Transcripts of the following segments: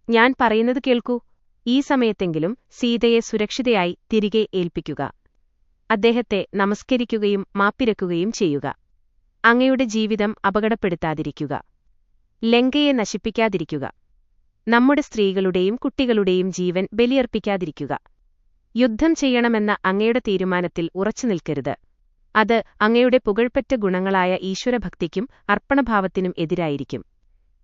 ഞാൻ പറയുന്നത് കേൾക്കൂ. ഈ സമയത്തെങ്കിലും സീതയെ സുരക്ഷിതയായി തിരികെ ഏൽപ്പിക്കുക. അദ്ദേഹത്തെ നമസ്കരിക്കുകയും മാപ്പിരക്കുകയും ചെയ്യുക. അങ്ങയുടെ ജീവിതം അപകടപ്പെടുത്താതിരിക്കുക. ലങ്കയെ നശിപ്പിക്കാതിരിക്കുക. നമ്മുടെ സ്ത്രീകളുടെയും കുട്ടികളുടെയും ജീവൻ ബലിയർപ്പിക്കാതിരിക്കുക. യുദ്ധം ചെയ്യണമെന്ന അങ്ങയുടെ തീരുമാനത്തിൽ ഉറച്ചു നിൽക്കരുത്. അത് അങ്ങയുടെ പുകഴ്പെറ്റ ഗുണങ്ങളായ ഈശ്വരഭക്തിക്കും അർപ്പണഭാവത്തിനും എതിരായിരിക്കും.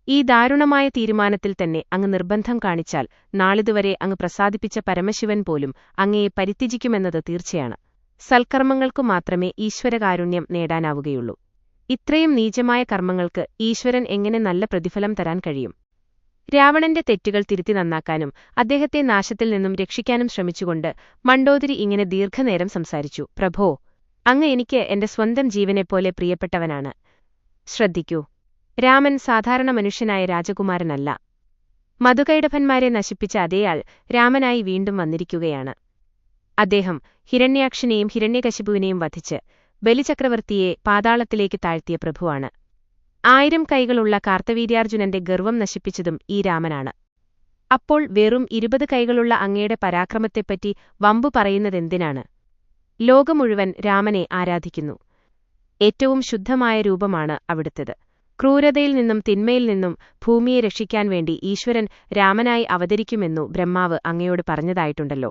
ഈ ദാരുണമായ തീരുമാനത്തിൽ തന്നെ അങ്ങ് നിർബന്ധം കാണിച്ചാൽ നാളിതുവരെ അങ്ങ് പ്രസാദിപ്പിച്ച പരമശിവൻ പോലും അങ്ങയെ പരിത്യജിക്കുമെന്നത് തീർച്ചയാണ്. സൽക്കർമ്മങ്ങൾക്കു മാത്രമേ ഈശ്വരകാരുണ്യം നേടാനാവുകയുള്ളൂ. ഇത്രയും നീചമായ കർമ്മങ്ങൾക്ക് ഈശ്വരൻ എങ്ങനെ നല്ല പ്രതിഫലം തരാൻ കഴിയും? രാവണന്റെ തെറ്റുകൾ തിരുത്തി നന്നാക്കാനും അദ്ദേഹത്തെ നാശത്തിൽ നിന്നും രക്ഷിക്കാനും ശ്രമിച്ചുകൊണ്ട് മണ്ഡോദരി ഇങ്ങനെ ദീർഘനേരം സംസാരിച്ചു. പ്രഭോ, അങ്ങ് എനിക്ക് എന്റെ സ്വന്തം ജീവനെപ്പോലെ പ്രിയപ്പെട്ടവനാണ്. ശ്രദ്ധിക്കൂ, രാമൻ സാധാരണ മനുഷ്യനായ രാജകുമാരനല്ല. മധുകൈടഭന്മാരെ നശിപ്പിച്ച അതേയാൾ രാമനായി വീണ്ടും വന്നിരിക്കുകയാണ്. അദ്ദേഹം ഹിരണ്യാക്ഷനെയും ഹിരണ്യകശിപുവിനെയും വധിച്ച് ബലിചക്രവർത്തിയെ പാതാളത്തിലേക്ക് താഴ്ത്തിയ പ്രഭുവാണ്. 1000 കൈകളുള്ള കാർത്തവീര്യാർജുനന്റെ ഗർവം നശിപ്പിച്ചതും ഈ രാമനാണ്. അപ്പോൾ വെറും 20 കൈകളുള്ള അങ്ങയുടെ പരാക്രമത്തെപ്പറ്റി വമ്പു പറയുന്നതെന്തിനാണ്? ലോകം മുഴുവൻ രാമനെ ആരാധിക്കുന്നു. ഏറ്റവും ശുദ്ധമായ രൂപമാണ് അവിടുത്തേത്. ക്രൂരതയിൽ നിന്നും തിന്മയിൽ നിന്നും ഭൂമിയെ രക്ഷിക്കാൻ വേണ്ടി ഈശ്വരൻ രാമനായി അവതരിക്കുമെന്നു ബ്രഹ്മാവ് അങ്ങയോട് പറഞ്ഞതായിട്ടുണ്ടല്ലോ.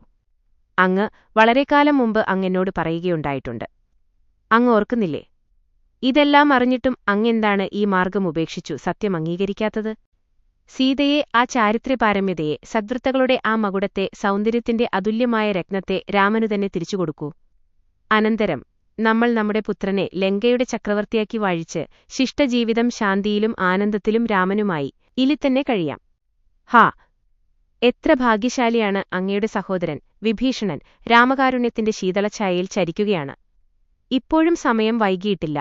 അങ്ങ് വളരെക്കാലം മുമ്പ് അങ്ങെന്നോട് പറയുകയുണ്ടായിട്ടുണ്ട്. അങ്ങ് ഓർക്കുന്നില്ലേ? ഇതെല്ലാം അറിഞ്ഞിട്ടും അങ്ങെന്താണ് ഈ മാർഗം ഉപേക്ഷിച്ചു സത്യം അംഗീകരിക്കാത്തത്? സീതയെ, ആ ചാരിത്രപാരമ്യതയെ, സദ്വൃത്തകളുടെ ആ മകുടത്തെ, സൗന്ദര്യത്തിന്റെ അതുല്യമായ രത്നത്തെ രാമനു തന്നെ തിരിച്ചുകൊടുക്കൂ. അനന്തരം നമ്മൾ നമ്മുടെ പുത്രനെ ലങ്കയുടെ ചക്രവർത്തിയാക്കി വാഴിച്ച് ശിഷ്ടജീവിതം ശാന്തിയിലും ആനന്ദത്തിലും രാമനുമായി ഇലിത്തന്നെ കഴിയാം. ഹാ, എത്ര ഭാഗ്യശാലിയാണ് അങ്ങയുടെ സഹോദരൻ വിഭീഷണൻ! രാമകാരുണ്യത്തിന്റെ ശീതളഛായയിൽ ചരിക്കുകയാണ്. ഇപ്പോഴും സമയം വൈകിയിട്ടില്ല.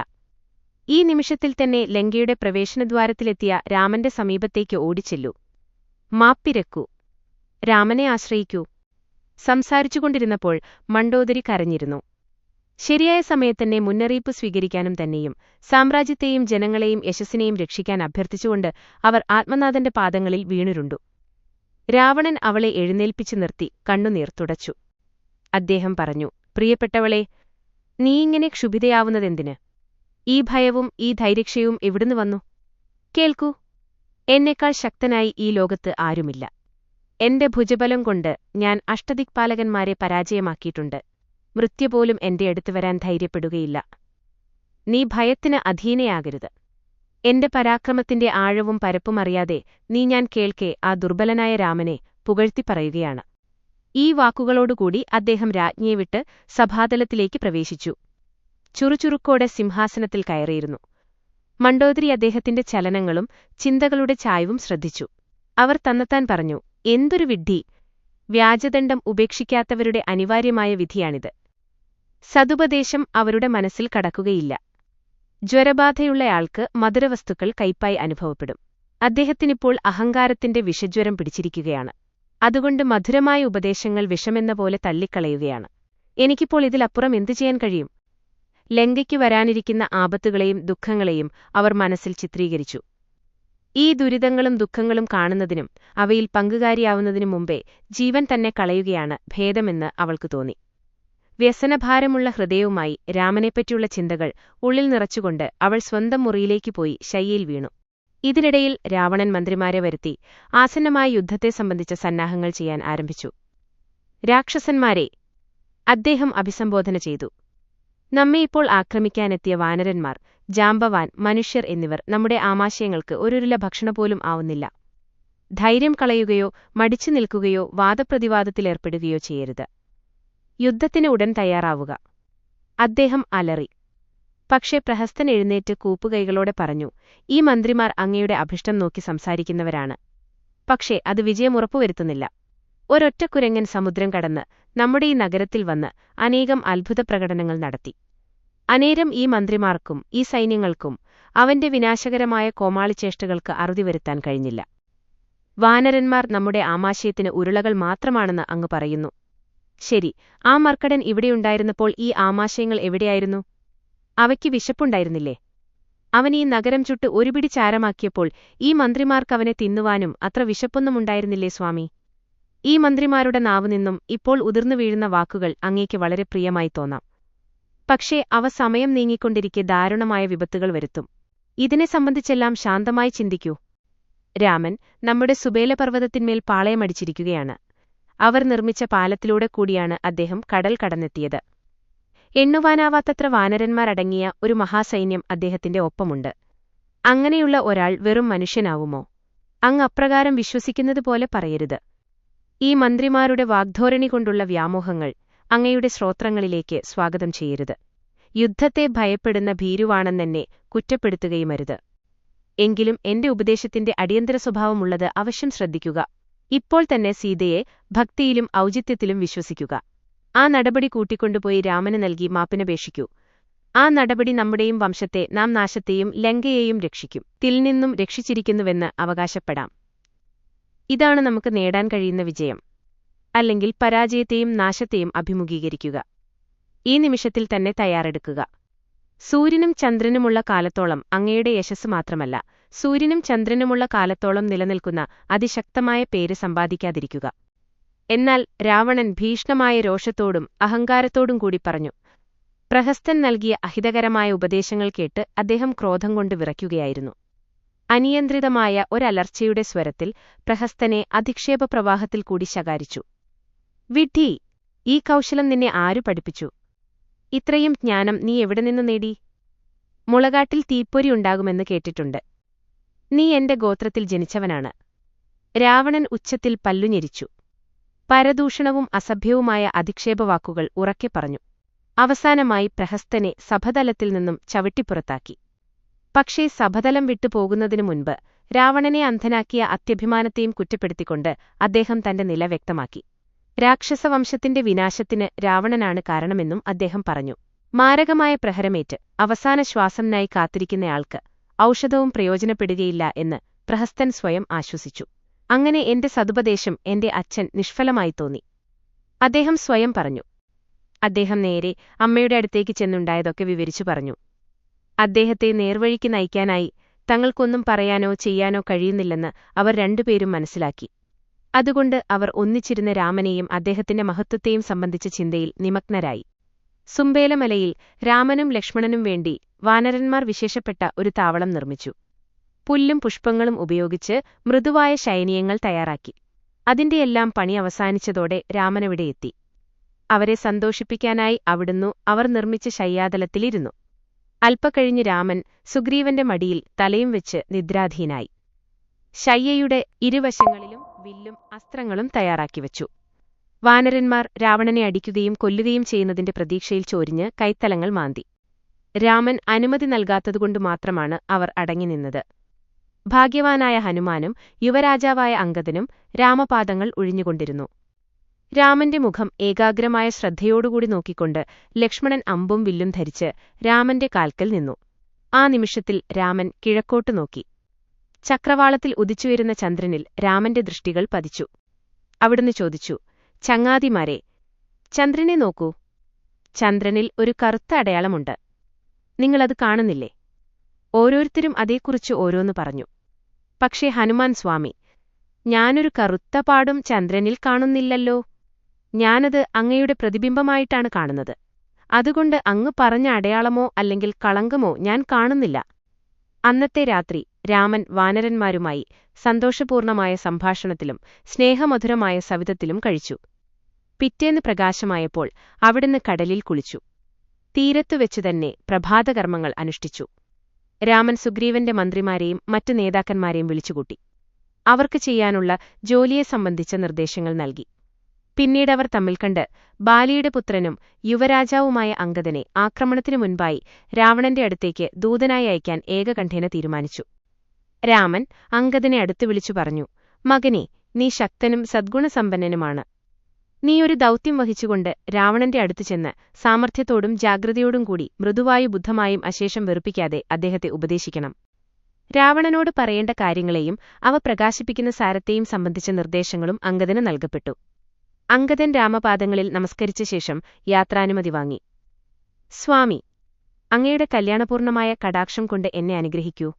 ഈ നിമിഷത്തിൽ തന്നെ ലങ്കയുടെ പ്രവേശനദ്വാരത്തിലെത്തിയ രാമന്റെ സമീപത്തേക്ക് ഓടിച്ചെല്ലൂ. മാപ്പിരക്കൂ. രാമനെ ആശ്രയിക്കൂ. സംസാരിച്ചുകൊണ്ടിരുന്നപ്പോൾ മണ്ഡോദരി കരഞ്ഞിരുന്നു. ശരിയായ സമയത്തന്നെ മുന്നറിയിപ്പ് സ്വീകരിക്കാനും തന്നെയും സാമ്രാജ്യത്തെയും ജനങ്ങളെയും യശസ്സിനെയും രക്ഷിക്കാൻ അഭ്യർത്ഥിച്ചുകൊണ്ട് അവർ ആത്മനാഥന്റെ പാദങ്ങളിൽ വീണുരുണ്ടു. രാവണൻ അവളെ എഴുന്നേൽപ്പിച്ചു നിർത്തി കണ്ണുനീർ തുടച്ചു. അദ്ദേഹം പറഞ്ഞു, പ്രിയപ്പെട്ടവളെ, നീയിങ്ങനെ ക്ഷുഭിതയാവുന്നതെന്തിന്? ഈ ഭയവും ഈ ധൈര്യക്ഷയവും എവിടുന്ന് വന്നു? കേൾക്കൂ, എന്നേക്കാൾ ശക്തനായി ഈ ലോകത്ത് ആരുമില്ല. എന്റെ ഭുജബലം കൊണ്ട് ഞാൻ അഷ്ടദിക്പാലകന്മാരെ പരാജയമാക്കിയിട്ടുണ്ട്. മൃത്യുപോലും എന്റെ അടുത്ത് വരാൻ ധൈര്യപ്പെടുകയില്ല. നീ ഭയത്തിന് അധീനയാകരുത്. എന്റെ പരാക്രമത്തിന്റെ ആഴവും പരപ്പും അറിയാതെ ഞാൻ കേൾക്കെ ആ ദുർബലനായ രാമനെ പുകഴ്ത്തിപ്പറയുകയാണ്. ഈ വാക്കുകളോടുകൂടി അദ്ദേഹം രാജ്ഞിയെ വിട്ട് സഭാതലത്തിലേക്ക് പ്രവേശിച്ചു. ചുറുചുറുക്കോടെ സിംഹാസനത്തിൽ കയറിയിരുന്നു. മണ്ഡോദരി അദ്ദേഹത്തിന്റെ ചലനങ്ങളും ചിന്തകളുടെ ചായവും ശ്രദ്ധിച്ചു. അവർ തന്നെത്താൻ പറഞ്ഞു, എന്തൊരു വിഡ്ഢി! വ്യാജദണ്ഡം ഉപേക്ഷിക്കാത്തവരുടെ അനിവാര്യമായ വിധിയാണിത്. സതുപദേശം അവരുടെ മനസ്സിൽ കടക്കുകയില്ല. ജ്വരബാധയുള്ളയാൾക്ക് മധുരവസ്തുക്കൾ കയ്പായി അനുഭവപ്പെടും. അദ്ദേഹത്തിനിപ്പോൾ അഹങ്കാരത്തിന്റെ വിഷജ്വരം പിടിച്ചിരിക്കുകയാണ്. അതുകൊണ്ട് മധുരമായ ഉപദേശങ്ങൾ വിഷമെന്ന പോലെ തള്ളിക്കളയുകയാണ്. എനിക്കിപ്പോൾ ഇതിലപ്പുറം എന്തു ചെയ്യാൻ കഴിയും? ലങ്കയ്ക്കു വരാനിരിക്കുന്ന ആപത്തുകളെയും ദുഃഖങ്ങളെയും അവർ മനസ്സിൽ ചിത്രീകരിച്ചു. ഈ ദുരിതങ്ങളും ദുഃഖങ്ങളും കാണുന്നതിനും അവയിൽ പങ്കുകാരിയാവുന്നതിനു മുമ്പേ ജീവൻ തന്നെ കളയുകയാണ് ഭേദമെന്ന് അവൾക്കു തോന്നി. വ്യസനഭാരമുള്ള ഹൃദയവുമായി രാമനെപ്പറ്റിയുള്ള ചിന്തകൾ ഉള്ളിൽ നിറച്ചുകൊണ്ട് അവൾ സ്വന്തം മുറിയിലേക്ക് പോയി ശയ്യയിൽ വീണു. ഇതിനിടയിൽ രാവണൻ മന്ത്രിമാരെ വരുത്തി ആസന്നമായ യുദ്ധത്തെ സംബന്ധിച്ച സന്നാഹങ്ങൾ ചെയ്യാൻ ആരംഭിച്ചു. രാക്ഷസന്മാരെ, അദ്ദേഹം അഭിസംബോധന ചെയ്തു, നമ്മെ ഇപ്പോൾ ആക്രമിക്കാനെത്തിയ വാനരന്മാർ, ജാംബവാൻ, മനുഷ്യർ എന്നിവർ നമ്മുടെ ആമാശയങ്ങൾക്ക് ഒരുരുല ഭക്ഷണപോലും ആവുന്നില്ല. ധൈര്യം കളയുകയോ മടിച്ചു നിൽക്കുകയോ വാദപ്രതിവാദത്തിലേർപ്പെടുകയോ ചെയ്യരുത്. യുദ്ധത്തിന് ഉടൻ തയ്യാറാവുക. അദ്ദേഹം അലറി. പക്ഷേ പ്രഹസ്തൻ എഴുന്നേറ്റ് കൂപ്പുകൈകളോടെ പറഞ്ഞു, ഈ മന്ത്രിമാർ അങ്ങയുടെ അഭിഷ്ടം നോക്കി സംസാരിക്കുന്നവരാണ്. പക്ഷേ അത് വിജയമുറപ്പുവരുത്തുന്നില്ല. ഒരൊറ്റ കുരങ്ങൻ സമുദ്രം കടന്ന് നമ്മുടെ ഈ നഗരത്തിൽ വന്ന് അനേകം അത്ഭുത പ്രകടനങ്ങൾ നടത്തി. അനേരം ഈ മന്ത്രിമാർക്കും ഈ സൈന്യങ്ങൾക്കും അവന്റെ വിനാശകരമായ കോമാളിച്ചേഷ്ടകൾക്ക് അറുതി വരുത്താൻ കഴിഞ്ഞില്ല. വാനരന്മാർ നമ്മുടെ ആമാശയത്തിന് ഉരുളകൾ മാത്രമാണെന്ന് അങ്ങ് പറയുന്നു. ശരി, ആ മർക്കടൻ ഇവിടെയുണ്ടായിരുന്നപ്പോൾ ഈ ആമാശയങ്ങൾ എവിടെയായിരുന്നു? അവയ്ക്ക് വിശപ്പുണ്ടായിരുന്നില്ലേ? അവൻ ഈ നഗരം ചുട്ട് ഒരു പിടി ചാരമാക്കിയപ്പോൾ ഈ മന്ത്രിമാർക്കവനെ തിന്നുവാനും അത്ര വിശപ്പൊന്നുമുണ്ടായിരുന്നില്ലേ സ്വാമി? ഈ മന്ത്രിമാരുടെ നാവുനിന്നും ഇപ്പോൾ ഉതിർന്നു വീഴുന്ന വാക്കുകൾ അങ്ങേക്ക് വളരെ പ്രിയമായി തോന്നാം. പക്ഷേ അവ സമയം നീങ്ങിക്കൊണ്ടിരിക്കെ ദാരുണമായ വിപത്തുകൾ വരുത്തും. ഇതിനെ സംബന്ധിച്ചെല്ലാം ശാന്തമായി ചിന്തിക്കൂ. രാമൻ നമ്മുടെ സുബേലപർവ്വതത്തിന്മേൽ പാളയമടിച്ചിരിക്കുകയാണ്. അവർ നിർമ്മിച്ച പാലത്തിലൂടെ കൂടിയാണ് അദ്ദേഹം കടൽ കടന്നെത്തിയത്. എണ്ണുവാനാവാത്തത്ര വാനരന്മാരടങ്ങിയ ഒരു മഹാസൈന്യം അദ്ദേഹത്തിന്റെ ഒപ്പമുണ്ട്. അങ്ങനെയുള്ള ഒരാൾ വെറും മനുഷ്യനാവുമോ? അങ്ങ് അപ്രകാരം വിശ്വസിക്കുന്നതുപോലെ പറയരുത്. ഈ മന്ത്രിമാരുടെ വാഗ്ധോരണി കൊണ്ടുള്ള വ്യാമോഹങ്ങൾ അങ്ങയുടെ ശ്രോത്രങ്ങളിലേക്ക് സ്വാഗതം ചെയ്യരുത്. യുദ്ധത്തെ ഭയപ്പെടുന്ന ഭീരുവാണെന്നെന്നെ കുറ്റപ്പെടുത്തുകയുമരുത്. എങ്കിലും എന്റെ ഉപദേശത്തിന്റെ അടിയന്തര സ്വഭാവമുള്ളത് അവശ്യം ശ്രദ്ധിക്കുക. ഇപ്പോൾ തന്നെ സീതയെ ഭക്തിയിലും ഔചിത്യത്തിലും വിശ്വസിക്കുക. ആ നടപടി കൂട്ടിക്കൊണ്ടുപോയി രാമന് നൽകി മാപ്പിനപേക്ഷിക്കൂ. ആ നടപടി നമ്മുടെയും വംശത്തെ നാം നാശത്തെയും ലങ്കയെയും രക്ഷിക്കും. നിന്നും രക്ഷിച്ചിരിക്കുന്നുവെന്ന് അവകാശപ്പെടാം. ഇതാണ് നമുക്ക് നേടാൻ കഴിയുന്ന വിജയം. അല്ലെങ്കിൽ പരാജയത്തെയും നാശത്തെയും അഭിമുഖീകരിക്കുക. ഈ നിമിഷത്തിൽ തന്നെ തയ്യാറെടുക്കുക. സൂര്യനും ചന്ദ്രനുമുള്ള കാലത്തോളം അങ്ങയുടെ യശസ്സ് മാത്രമല്ല, സൂര്യനും ചന്ദ്രനുമുള്ള കാലത്തോളം നിലനിൽക്കുന്ന അതിശക്തമായ പേര് സമ്പാദിക്കാതിരിക്കുക. എന്നാൽ രാവണൻ ഭീഷണമായ രോഷത്തോടും അഹങ്കാരത്തോടും കൂടി പറഞ്ഞു. പ്രഹസ്തൻ നൽകിയ അഹിതകരമായ ഉപദേശങ്ങൾ കേട്ട് അദ്ദേഹം ക്രോധം കൊണ്ട് വിറയ്ക്കുകയായിരുന്നു. അനിയന്ത്രിതമായ ഒരലർച്ചയുടെ സ്വരത്തിൽ പ്രഹസ്തനെ അധിക്ഷേപപ്രവാഹത്തിൽ കൂടി ശകാരിച്ചു. വിഡ്ഢി, ഈ കൗശലം നിന്നെ ആരു പഠിപ്പിച്ചു? ഇത്രയും ജ്ഞാനം നീ എവിടെ നിന്നു നേടി? മുളകാട്ടിൽ തീപ്പൊരി ഉണ്ടാകുമെന്ന് കേട്ടിട്ടുണ്ട്. നീ എന്റെ ഗോത്രത്തിൽ ജനിച്ചവനാണ്. രാവണൻ ഉച്ചത്തിൽ പല്ലുഞെരിച്ചു. പരദൂഷണവും അസഭ്യവുമായ അധിക്ഷേപവാക്കുകൾ ഉറക്കെ പറഞ്ഞു. അവസാനമായി പ്രഹസ്തനെ സഭതലത്തിൽ നിന്നും ചവിട്ടിപ്പുറത്താക്കി. പക്ഷേ സഭതലം വിട്ടുപോകുന്നതിനു മുൻപ് രാവണനെ അന്ധനാക്കിയ അത്യഭിമാനത്തെയും കുറ്റപ്പെടുത്തിക്കൊണ്ട് അദ്ദേഹം തന്റെ നില വ്യക്തമാക്കി. രാക്ഷസവംശത്തിന്റെ വിനാശത്തിന് രാവണനാണ് കാരണമെന്നും അദ്ദേഹം പറഞ്ഞു. മാരകമായ പ്രഹരമേറ്റ് അവസാന ശ്വാസംനായി കാത്തിരിക്കുന്നയാൾക്ക് ഔഷധവും പ്രയോജനപ്പെടുകയില്ല എന്ന് പ്രഹസ്തൻ സ്വയം ആശ്വസിച്ചു. അങ്ങനെ എന്റെ സതുപദേശം എന്റെ അച്ഛൻ നിഷ്ഫലമായി തോന്നി, അദ്ദേഹം സ്വയം പറഞ്ഞു. അദ്ദേഹം നേരെ അമ്മയുടെ അടുത്തേക്ക് ചെന്നുണ്ടായതൊക്കെ വിവരിച്ചു പറഞ്ഞു. അദ്ദേഹത്തെ നേർവഴിക്ക് നയിക്കാനായി തങ്ങൾക്കൊന്നും പറയാനോ ചെയ്യാനോ കഴിയുന്നില്ലെന്ന് അവർ രണ്ടുപേരും മനസ്സിലാക്കി. അതുകൊണ്ട് അവർ ഒന്നിച്ചിരുന്ന് രാമനെയും അദ്ദേഹത്തിന്റെ മഹത്വത്തെയും സംബന്ധിച്ച ചിന്തയിൽ നിമഗ്നരായി. സുംബേലമലയിൽ രാമനും ലക്ഷ്മണനും വേണ്ടി വാനരന്മാർ വിശേഷപ്പെട്ട ഒരു താവളം നിർമ്മിച്ചു. പുല്ലും പുഷ്പങ്ങളും ഉപയോഗിച്ച് മൃദുവായ ശയനീയങ്ങൾ തയ്യാറാക്കി. അതിന്റെയെല്ലാം പണി അവസാനിച്ചതോടെ രാമനവിടെയെത്തി. അവരെ സന്തോഷിപ്പിക്കാനായി അവിടുന്നു അവർ നിർമ്മിച്ച ശയ്യാതലത്തിലിരുന്നു. അല്പക്കഴിഞ്ഞ് രാമൻ സുഗ്രീവന്റെ മടിയിൽ തലയും വെച്ച് നിദ്രാധീനായി. ശയ്യയുടെ ഇരുവശങ്ങളിലും വില്ലും അസ്ത്രങ്ങളും തയ്യാറാക്കിവച്ചു. വാനരന്മാർ രാവണനെ അടിക്കുകയും കൊല്ലുകയും ചെയ്യുന്നതിന്റെ പ്രതീക്ഷയിൽ ചോരിഞ്ഞ് കൈത്തലങ്ങൾ മാന്തി. രാമൻ അനുമതി നൽകാത്തതുകൊണ്ടു മാത്രമാണ് അവർ അടങ്ങിനിന്നത്. ഭാഗ്യവാനായ ഹനുമാനും യുവരാജാവായ അംഗദനും രാമപാദങ്ങൾ ഒഴിഞ്ഞുകൊണ്ടിരുന്നു. രാമന്റെ മുഖം ഏകാഗ്രമായ ശ്രദ്ധയോടുകൂടി നോക്കിക്കൊണ്ട് ലക്ഷ്മണൻ അമ്പും വില്ലും ധരിച്ച് രാമന്റെ കാൽക്കൽ നിന്നു. ആ നിമിഷത്തിൽ രാമൻ കിഴക്കോട്ടു നോക്കി. ചക്രവാളത്തിൽ ഉദിച്ചുവരുന്ന ചന്ദ്രനിൽ രാമന്റെ ദൃഷ്ടികൾ പതിച്ചു. അവിടുന്ന് ചോദിച്ചു, ചങ്ങാതിമാരെ, ചന്ദ്രനെ നോക്കൂ. ചന്ദ്രനിൽ ഒരു കറുത്ത അടയാളമുണ്ട്. നിങ്ങളത് കാണുന്നില്ലേ? ഓരോരുത്തരും അതേക്കുറിച്ച് ഓരോന്ന് പറഞ്ഞു. പക്ഷേ ഹനുമാൻ സ്വാമി, ഞാനൊരു കറുത്ത പാടും ചന്ദ്രനിൽ കാണുന്നില്ലല്ലോ. ഞാനത് അങ്ങയുടെ പ്രതിബിംബമായിട്ടാണ് കാണുന്നത്. അതുകൊണ്ട് അങ്ങ് പറഞ്ഞ അടയാളമോ അല്ലെങ്കിൽ കളങ്കമോ ഞാൻ കാണുന്നില്ല. അന്നത്തെ രാത്രി രാമൻ വാനരന്മാരുമായി സന്തോഷപൂർണമായ സംഭാഷണത്തിലും സ്നേഹമധുരമായ സവിധത്തിലും കഴിച്ചു. പിറ്റേന്ന് പ്രകാശമായപ്പോൾ അവിടുന്ന് കടലിൽ കുളിച്ചു. തീരത്തുവെച്ചുതന്നെ പ്രഭാതകർമ്മങ്ങൾ അനുഷ്ഠിച്ചു. രാമൻ സുഗ്രീവന്റെ മന്ത്രിമാരെയും മറ്റു നേതാക്കന്മാരെയും വിളിച്ചുകൂട്ടി. അവർക്ക് ചെയ്യാനുള്ള ജോലിയെ സംബന്ധിച്ച നിർദ്ദേശങ്ങൾ നൽകി. പിന്നീടവർ തമ്മിൽ കണ്ട് ബാലിയുടെ പുത്രനും യുവരാജാവുമായ അംഗദനെ ആക്രമണത്തിനു മുൻപായി രാവണന്റെ അടുത്തേക്ക് ദൂതനായി അയക്കാൻ ഏകകണ്ഠേന തീരുമാനിച്ചു. രാമൻ അംഗദനെ അടുത്തു വിളിച്ചു പറഞ്ഞു, മകനേ, നീ ശക്തനും സദ്ഗുണസമ്പന്നനുമാണ്. നീ ഒരു ദൗത്യം വഹിച്ചുകൊണ്ട് രാവണന്റെ അടുത്തു ചെന്ന് സാമർഥ്യത്തോടും ജാഗ്രതയോടും കൂടി മൃദുവായു ബുദ്ധമായും അശേഷം വെറുപ്പിക്കാതെ അദ്ദേഹത്തെ ഉപദേശിക്കണം. രാവണനോട് പറയേണ്ട കാര്യങ്ങളെയും അവ പ്രകാശിപ്പിക്കുന്ന സാരത്തെയും സംബന്ധിച്ച നിർദ്ദേശങ്ങളും അംഗദന് നൽകപ്പെട്ടു. അംഗദൻ രാമപാദങ്ങളിൽ നമസ്കരിച്ച ശേഷം യാത്രാനുമതി വാങ്ങി. സ്വാമി, അങ്ങയുടെ കല്യാണപൂർണമായ കടാക്ഷം കൊണ്ട് എന്നെ അനുഗ്രഹിക്കൂ.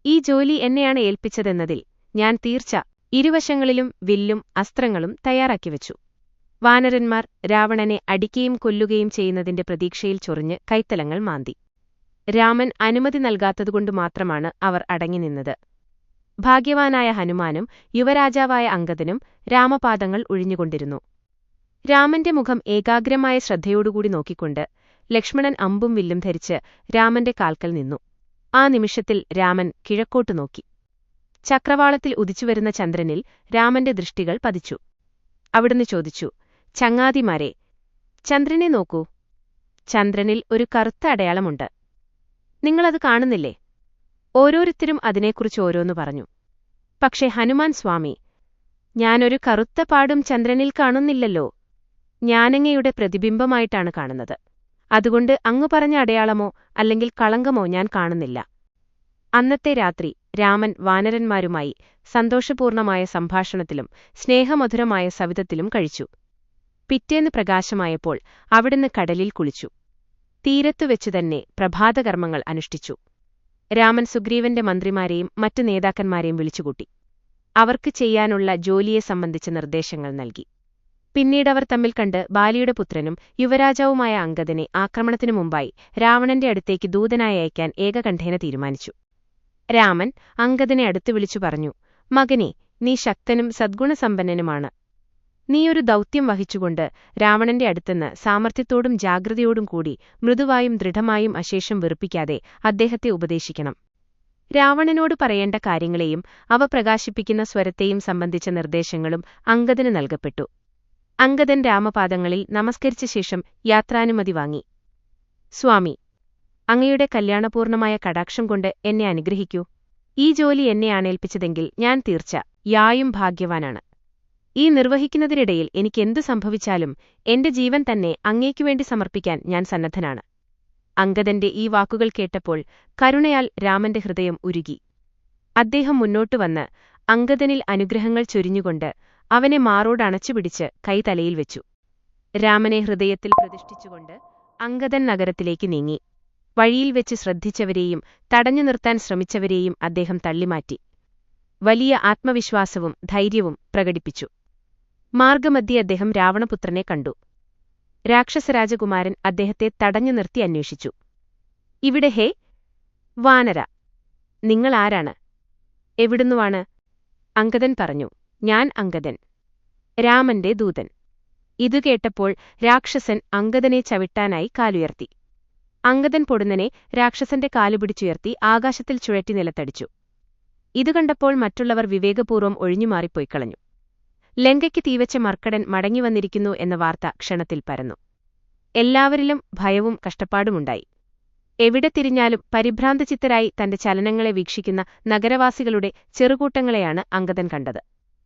ഈ ജോലി എന്നെയാണ് ഏൽപ്പിച്ചതെന്നതിൽ ഞാൻ തീർച്ച. ഇരുവശങ്ങളിലും വില്ലും അസ്ത്രങ്ങളും തയ്യാറാക്കിവച്ചു. വാനരന്മാർ രാവണനെ അടിക്കുകയും കൊല്ലുകയും ചെയ്യുന്നതിന്റെ പ്രതീക്ഷയിൽ ചൊറിഞ്ഞ് കൈത്തലങ്ങൾ മാന്തി. രാമൻ അനുമതി നൽകാത്തതുകൊണ്ടു മാത്രമാണ് അവർ അടങ്ങിനിന്നത്. ഭാഗ്യവാനായ ഹനുമാനും യുവരാജാവായ അംഗദനും രാമപാദങ്ങൾ ഒഴിഞ്ഞുകൊണ്ടിരുന്നു. രാമന്റെ മുഖം ഏകാഗ്രമായ ശ്രദ്ധയോടുകൂടി നോക്കിക്കൊണ്ട് ലക്ഷ്മണൻ അമ്പും വില്ലും ധരിച്ച് രാമന്റെ കാൽക്കൽ നിന്നു. ആ നിമിഷത്തിൽ രാമൻ കിഴക്കോട്ടു നോക്കി. ചക്രവാളത്തിൽ ഉദിച്ചുവരുന്ന ചന്ദ്രനിൽ രാമന്റെ ദൃഷ്ടികൾ പതിച്ചു. അവിടുന്ന് ചോദിച്ചു, ചങ്ങാതിമാരെ, ചന്ദ്രനെ നോക്കൂ. ചന്ദ്രനിൽ ഒരു കറുത്ത അടയാളമുണ്ട്. നിങ്ങളത് കാണുന്നില്ലേ? ഓരോരുത്തരും അതിനെക്കുറിച്ച് ഓരോന്നു പറഞ്ഞു. പക്ഷേ ഹനുമാൻ സ്വാമി, ഞാനൊരു കറുത്ത പാടും ചന്ദ്രനിൽ കാണുന്നില്ലല്ലോ. ഞാനങ്ങയുടെ പ്രതിബിംബമായിട്ടാണ് കാണുന്നത്. അതുകൊണ്ട് അങ്ങ് പറഞ്ഞ അടയാളമോ അല്ലെങ്കിൽ കളങ്കമോ ഞാൻ കാണുന്നില്ല. അന്നത്തെ രാത്രി രാമൻ വാനരന്മാരുമായി സന്തോഷപൂർണമായ സംഭാഷണത്തിലും സ്നേഹമധുരമായ സവിധത്തിലും കഴിച്ചു. പിറ്റേന്ന് പ്രകാശമായപ്പോൾ അവിടുന്ന് കടലിൽ കുളിച്ചു. തീരത്തുവെച്ചുതന്നെ പ്രഭാതകർമ്മങ്ങൾ അനുഷ്ഠിച്ചു. രാമൻ സുഗ്രീവന്റെ മന്ത്രിമാരെയും മറ്റു നേതാക്കന്മാരെയും വിളിച്ചുകൂട്ടി. അവർക്ക് ചെയ്യാനുള്ള ജോലിയെ സംബന്ധിച്ച നിർദ്ദേശങ്ങൾ നൽകി. പിന്നീടവർ തമ്മിൽ കണ്ട് ബാലിയുടെ പുത്രനും യുവരാജാവുമായ അംഗദനെ ആക്രമണത്തിനു മുമ്പായി രാവണന്റെ അടുത്തേക്ക് ദൂതനായി അയക്കാൻ ഏകകണ്ഠേന തീരുമാനിച്ചു. രാമൻ അംഗദനെ അടുത്തു വിളിച്ചു പറഞ്ഞു, മകനേ, നീ ശക്തനും സദ്ഗുണസമ്പന്നനുമാണ്. നീയൊരു ദൗത്യം വഹിച്ചുകൊണ്ട് രാവണന്റെ അടുത്തുനിന്ന് സാമർത്ഥ്യത്തോടും ജാഗ്രതയോടും കൂടി മൃദുവായും ദൃഢമായും അശേഷം വെറുപ്പിക്കാതെ അദ്ദേഹത്തെ ഉപദേശിക്കണം. രാവണനോട് പറയേണ്ട കാര്യങ്ങളെയും അവ പ്രകാശിപ്പിക്കുന്ന സ്വരത്തെയും സംബന്ധിച്ച നിർദ്ദേശങ്ങളും അംഗദന് നൽകപ്പെട്ടു. അംഗദൻ രാമപാദങ്ങളിൽ നമസ്കരിച്ച ശേഷം യാത്രാനുമതി വാങ്ങി. സ്വാമി, അങ്ങയുടെ കല്യാണപൂർണമായ കടാക്ഷം കൊണ്ട് എന്നെ അനുഗ്രഹിക്കൂ. ഈ ജോലി എന്നെയാണേൽപ്പിച്ചതെങ്കിൽ ഞാൻ തീർച്ച യായും ഭാഗ്യവാനാണ്. ഈ നിർവഹിക്കുന്നതിനിടയിൽ എനിക്കെന്തു സംഭവിച്ചാലും എന്റെ ജീവൻ തന്നെ അങ്ങേക്കുവേണ്ടി സമർപ്പിക്കാൻ ഞാൻ സന്നദ്ധനാണ്. അംഗദന്റെ ഈ വാക്കുകൾ കേട്ടപ്പോൾ കരുണയാൽ രാമന്റെ ഹൃദയം ഉരുകി. അദ്ദേഹം മുന്നോട്ടുവന്ന് അംഗദനിൽ അനുഗ്രഹങ്ങൾ ചൊരിഞ്ഞുകൊണ്ട് അവനെ മാറോടണച്ചുപിടിച്ച് കൈ തലയിൽ വെച്ചു. രാമനെ ഹൃദയത്തിൽ പ്രതിഷ്ഠിച്ചുകൊണ്ട് അംഗദൻ നഗരത്തിലേക്ക് നീങ്ങി. വഴിയിൽ വെച്ച് ശ്രദ്ധിച്ചവരെയും തടഞ്ഞു നിർത്താൻ ശ്രമിച്ചവരെയും അദ്ദേഹം തള്ളിമാറ്റി. വലിയ ആത്മവിശ്വാസവും ധൈര്യവും പ്രകടിപ്പിച്ചു. മാർഗമധ്യേ അദ്ദേഹം രാവണപുത്രനെ കണ്ടു. രാക്ഷസരാജകുമാരൻ അദ്ദേഹത്തെ തടഞ്ഞു നിർത്തി അന്വേഷിച്ചു. ഇവിടെ ഹേ വാനര, നിങ്ങളാരാണ്? എവിടുന്നുവാണ്? അംഗദൻ പറഞ്ഞു, ഞാൻ അംഗദൻ, രാമന്റെ ദൂതൻ. ഇതു കേട്ടപ്പോൾ രാക്ഷസൻ അംഗദനെ ചവിട്ടാനായി കാലുയർത്തി. അംഗദൻ പൊടുന്നനെ രാക്ഷസന്റെ കാലുപിടിച്ചുയർത്തി ആകാശത്തിൽ ചുഴറ്റി നിലത്തടിച്ചു. ഇതു കണ്ടപ്പോൾ മറ്റുള്ളവർ വിവേകപൂർവ്വം ഒഴിഞ്ഞുമാറിപ്പോയിക്കളഞ്ഞു. ലങ്കയ്ക്ക് തീവച്ച മർക്കടൻ മടങ്ങിവന്നിരിക്കുന്നു എന്ന വാർത്ത ക്ഷണത്തിൽ പരന്നു. എല്ലാവരിലും ഭയവും കഷ്ടപ്പാടുമുണ്ടായി. എവിടെ തിരിഞ്ഞാലും പരിഭ്രാന്തചിത്തരായി തന്റെ ചലനങ്ങളെ വീക്ഷിക്കുന്ന നഗരവാസികളുടെ ചെറുകൂട്ടങ്ങളെയാണ് അംഗദൻ കണ്ടത്.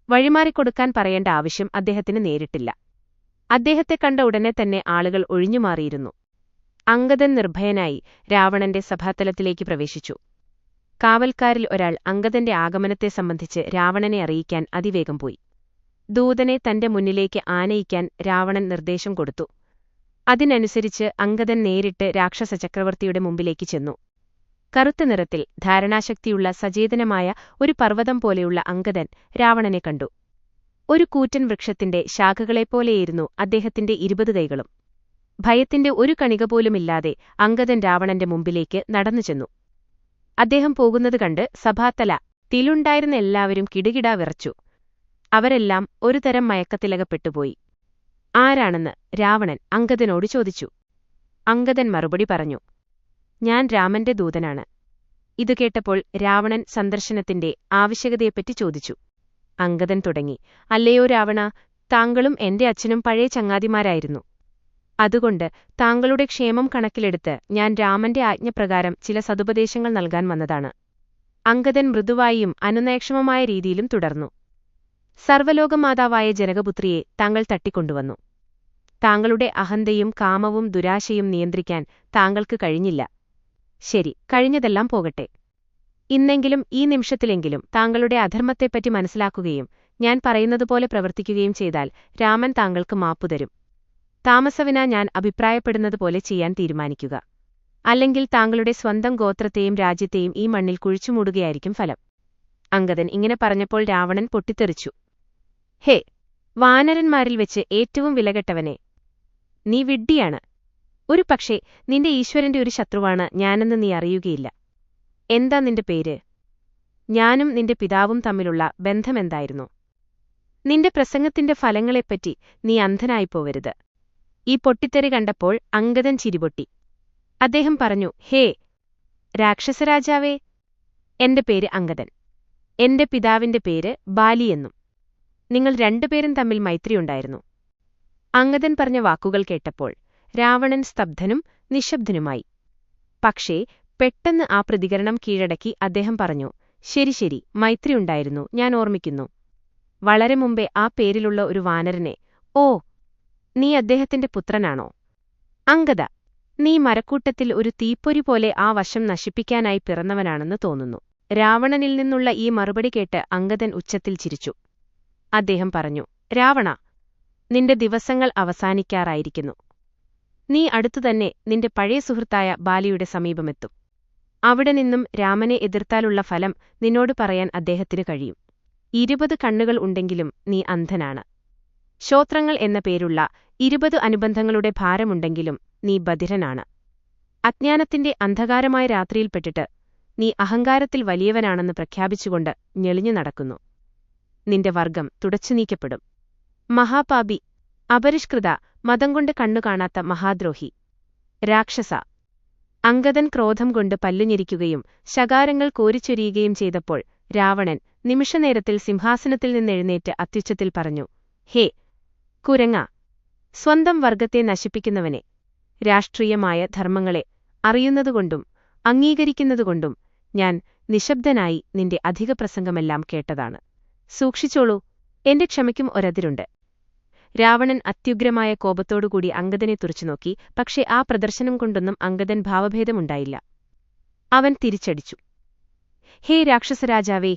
വഴിമാറിക്കൊടുക്കാൻ പറയേണ്ട ആവശ്യം അദ്ദേഹത്തിന് നേരിട്ടില്ല. അദ്ദേഹത്തെ കണ്ട ഉടനെ തന്നെ ആളുകൾ ഒഴിഞ്ഞുമാറിയിരുന്നു. അംഗദൻ നിർഭയനായി രാവണന്റെ സഭാതലത്തിലേക്ക് പ്രവേശിച്ചു. കാവൽക്കാരിൽ ഒരാൾ അംഗദന്റെ ആഗമനത്തെ സംബന്ധിച്ച് രാവണനെ അറിയിക്കാൻ അതിവേഗം പോയി. ദൂതനെ തന്റെ മുന്നിലേക്ക് ആനയിക്കാൻ രാവണൻ നിർദ്ദേശം കൊടുത്തു. അതിനനുസരിച്ച് അംഗദൻ നേരിട്ട് രാക്ഷസചക്രവർത്തിയുടെ മുമ്പിലേക്ക് ചെന്നു. കറുത്ത നിറത്തിൽ ധാരണാശക്തിയുള്ള സചേതനമായ ഒരു പർവ്വതം പോലെയുള്ള അംഗദൻ രാവണനെ കണ്ടു. ഒരു കൂറ്റൻ വൃക്ഷത്തിന്റെ ശാഖകളെപ്പോലെയായിരുന്നു അദ്ദേഹത്തിന്റെ 20 കൈകളും. ഭയത്തിന്റെ ഒരു കണിക പോലുമില്ലാതെ അംഗദൻ രാവണന്റെ മുമ്പിലേക്ക് നടന്നുചെന്നു. അദ്ദേഹം പോകുന്നത് കണ്ട് സഭാതല തിലുണ്ടായിരുന്ന എല്ലാവരും കിടുകിടാ വിറച്ചു. അവരെല്ലാം ഒരു തരം മയക്കത്തിലകപ്പെട്ടുപോയി. ആരാണെന്ന് രാവണൻ അംഗദനോട് ചോദിച്ചു. അംഗദൻ മറുപടി പറഞ്ഞു, ഞാൻ രാമന്റെ ദൂതനാണ്. ഇതു കേട്ടപ്പോൾ രാവണൻ സന്ദർശനത്തിന്റെ ആവശ്യകതയെപ്പറ്റി ചോദിച്ചു. അംഗദൻ തുടങ്ങി, അല്ലയോ രാവണ, താങ്കളും എന്റെ അച്ഛനും പഴയ ചങ്ങാതിമാരായിരുന്നു. അതുകൊണ്ട് താങ്കളുടെ ക്ഷേമം കണക്കിലെടുത്ത് ഞാൻ രാമന്റെ ആജ്ഞപ്രകാരം ചില സതുപദേശങ്ങൾ നൽകാൻ വന്നതാണ്. അംഗദൻ മൃദുവായും അനുനയക്ഷമമായ രീതിയിലും തുടർന്നു. സർവ്വലോകമാതാവായ ജനകപുത്രിയെ താങ്കൾ തട്ടിക്കൊണ്ടുവന്നു. താങ്കളുടെ അഹന്തയും കാമവും ദുരാശയും നിയന്ത്രിക്കാൻ താങ്കൾക്ക് കഴിഞ്ഞില്ല. ശരി, കഴിഞ്ഞതെല്ലാം പോകട്ടെ. ഇന്നെങ്കിലും ഈ നിമിഷത്തിലെങ്കിലും താങ്കളുടെ അധർമ്മത്തെപ്പറ്റി മനസ്സിലാക്കുകയും ഞാൻ പറയുന്നതുപോലെ പ്രവർത്തിക്കുകയും ചെയ്താൽ രാമൻ താങ്കൾക്ക് മാപ്പുതരും. താമസവിനാ ഞാൻ അഭിപ്രായപ്പെടുന്നതുപോലെ ചെയ്യാൻ തീരുമാനിക്കുക. അല്ലെങ്കിൽ താങ്കളുടെ സ്വന്തം ഗോത്രത്തെയും രാജ്യത്തെയും ഈ മണ്ണിൽ കുഴിച്ചുമൂടുകയായിരിക്കും ഫലം. അംഗദൻ ഇങ്ങനെ പറഞ്ഞപ്പോൾ രാവണൻ പൊട്ടിത്തെറിച്ചു. ഹേ, വാനരന്മാരിൽ വെച്ച് ഏറ്റവും വിലകെട്ടവനെ, നീ വിഡ്ഢിയാണ്. ഒരു പക്ഷേ നിന്റെ ഈശ്വരന്റെ ഒരു ശത്രുവാണ് ഞാനെന്ന് നീ അറിയുകയില്ല. എന്താ നിന്റെ പേര്? ഞാനും നിന്റെ പിതാവും തമ്മിലുള്ള ബന്ധമെന്തായിരുന്നു? നിന്റെ പ്രസംഗത്തിന്റെ ഫലങ്ങളെപ്പറ്റി നീ അന്ധനായിപ്പോവരുത്. ഈ പൊട്ടിത്തെറി കണ്ടപ്പോൾ അംഗദൻ ചിരിപൊട്ടി. അദ്ദേഹം പറഞ്ഞു, ഹേ രാക്ഷസരാജാവേ, എന്റെ പേര് അംഗദൻ. എന്റെ പിതാവിന്റെ പേര് ബാലിയെന്നും. നിങ്ങൾ രണ്ടുപേരും തമ്മിൽ മൈത്രിയുണ്ടായിരുന്നു. അംഗദൻ പറഞ്ഞ വാക്കുകൾ കേട്ടപ്പോൾ രാവണൻ സ്തബ്ധനും നിശബ്ദനുമായി. പക്ഷേ പെട്ടെന്ന് ആ പ്രതികരണം കീഴടക്കി അദ്ദേഹം പറഞ്ഞു, ശരി ശരി, മൈത്രിയുണ്ടായിരുന്നു, ഞാൻ ഓർമ്മിക്കുന്നു. വളരെ മുമ്പേ ആ പേരിലുള്ള ഒരു വാനരനെ. ഓ, നീ അദ്ദേഹത്തിന്റെ പുത്രനാണോ? അംഗദ, നീ മരക്കൂട്ടത്തിൽ ഒരു തീപ്പൊരി പോലെ ആ വശം നശിപ്പിക്കാനായി പിറന്നവനാണെന്ന് തോന്നുന്നു. രാവണനിൽ നിന്നുള്ള ഈ മറുപടി കേട്ട് അംഗദൻ ഉച്ചത്തിൽ ചിരിച്ചു. അദ്ദേഹം പറഞ്ഞു, രാവണ, നിന്റെ ദിവസങ്ങൾ അവസാനിക്കാറായിരിക്കുന്നു. നീ അടുത്തുതന്നെ നിന്റെ പഴയ സുഹൃത്തായ ബാലിയുടെ സമീപമെത്തും. അവിടെ നിന്നും രാമനെ എതിർത്താലുള്ള ഫലം നിന്നോട് പറയാൻ അദ്ദേഹത്തിന് കഴിയും. 20 കണ്ണുകൾ ഉണ്ടെങ്കിലും നീ അന്ധനാണ്. ശ്രോത്രങ്ങൾ എന്ന പേരുള്ള 20 അനുബന്ധങ്ങളുടെ ഭാരമുണ്ടെങ്കിലും നീ ബധിരനാണ്. അജ്ഞാനത്തിന്റെ അന്ധകാരമായ രാത്രിയിൽപ്പെട്ടിട്ട് നീ അഹങ്കാരത്തിൽ വലിയവനാണെന്ന് പ്രഖ്യാപിച്ചുകൊണ്ട് ഞെളിഞ്ഞു നടക്കുന്നു. നിന്റെ വർഗം തുടച്ചുനീക്കപ്പെടും. മഹാപാപി, അപരിഷ്കൃത, മതം കൊണ്ട് കണ്ണുകാണാത്ത മഹാദ്രോഹി, രാക്ഷസ. അംഗദൻ ക്രോധം കൊണ്ട് പല്ലുഞെരിക്കുകയും ശകാരങ്ങൾ കോരിച്ചൊരിയുകയും ചെയ്തപ്പോൾ രാവണൻ നിമിഷനേരത്തിൽ സിംഹാസനത്തിൽ നിന്നെഴുന്നേറ്റ് അത്യുച്ചത്തിൽ പറഞ്ഞു, ഹേ കുരങ്ങ, സ്വന്തം വർഗത്തെ നശിപ്പിക്കുന്നവനെ, രാഷ്ട്രീയമായ ധർമ്മങ്ങളെ അറിയുന്നതുകൊണ്ടും അംഗീകരിക്കുന്നതുകൊണ്ടും ഞാൻ നിശബ്ദനായി നിന്റെ അധിക പ്രസംഗമെല്ലാം കേട്ടതാണ്. സൂക്ഷിച്ചോളൂ, എന്റെ ക്ഷമയ്ക്കും ഒരതിരുണ്ട്. രാവണൻ അത്യുഗ്രമായ കോപത്തോടുകൂടി അംഗദനെ തുറച്ചുനോക്കി. പക്ഷേ ആ പ്രദർശനം കൊണ്ടൊന്നും അംഗദൻ ഭാവഭേദമുണ്ടായില്ല. അവൻ തിരിച്ചടിച്ചു, ഹേ രാക്ഷസരാജാവേ,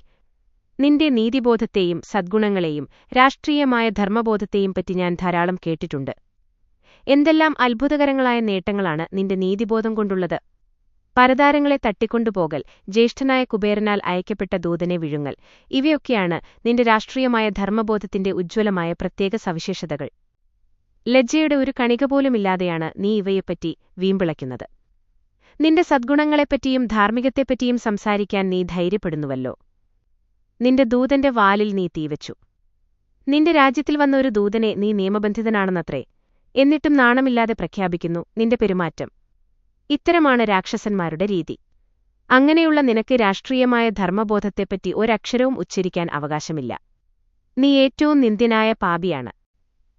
നിന്റെ നീതിബോധത്തെയും സദ്ഗുണങ്ങളെയും രാഷ്ട്രീയമായ ധർമ്മബോധത്തെയും പറ്റി ഞാൻ ധാരാളം കേട്ടിട്ടുണ്ട്. എന്തെല്ലാം അത്ഭുതകരങ്ങളായ നേട്ടങ്ങളാണ് നിന്റെ നീതിബോധം കൊണ്ടുള്ളത്. പരതാരങ്ങളെ തട്ടിക്കൊണ്ടുപോകൽ, ജ്യേഷ്ഠനായ കുബേരനാൽ അയക്കപ്പെട്ട ദൂതനെ വിഴുങ്ങൽ, ഇവയൊക്കെയാണ് നിന്റെ രാഷ്ട്രീയമായ ധർമ്മബോധത്തിന്റെ ഉജ്ജ്വലമായ പ്രത്യേക സവിശേഷതകൾ. ലജ്ജയുടെ ഒരു കണിക പോലുമില്ലാതെയാണ് നീ ഇവയെപ്പറ്റി വീമ്പിളയ്ക്കുന്നത്. നിന്റെ സദ്ഗുണങ്ങളെപ്പറ്റിയും ധാർമ്മികത്തെപ്പറ്റിയും സംസാരിക്കാൻ നീ ധൈര്യപ്പെടുന്നുവല്ലോ. നിന്റെ ദൂതന്റെ വാലിൽ നീ തീവച്ചു. നിന്റെ രാജ്യത്തിൽ വന്ന ഒരു ദൂതനെ നീ നിയമബന്ധിതനാണെന്നത്രേ. എന്നിട്ടും നാണമില്ലാതെ പ്രഖ്യാപിക്കുന്നു നിന്റെ പെരുമാറ്റം. ഇത്തരമാണ് രാക്ഷസന്മാരുടെ രീതി. അങ്ങനെയുള്ള നിനക്ക് രാഷ്ട്രീയമായ ധർമ്മബോധത്തെപ്പറ്റി ഒരക്ഷരവും ഉച്ചരിക്കാൻ അവകാശമില്ല. നീ ഏറ്റവും നിന്ദ്യനായ പാപിയാണ്.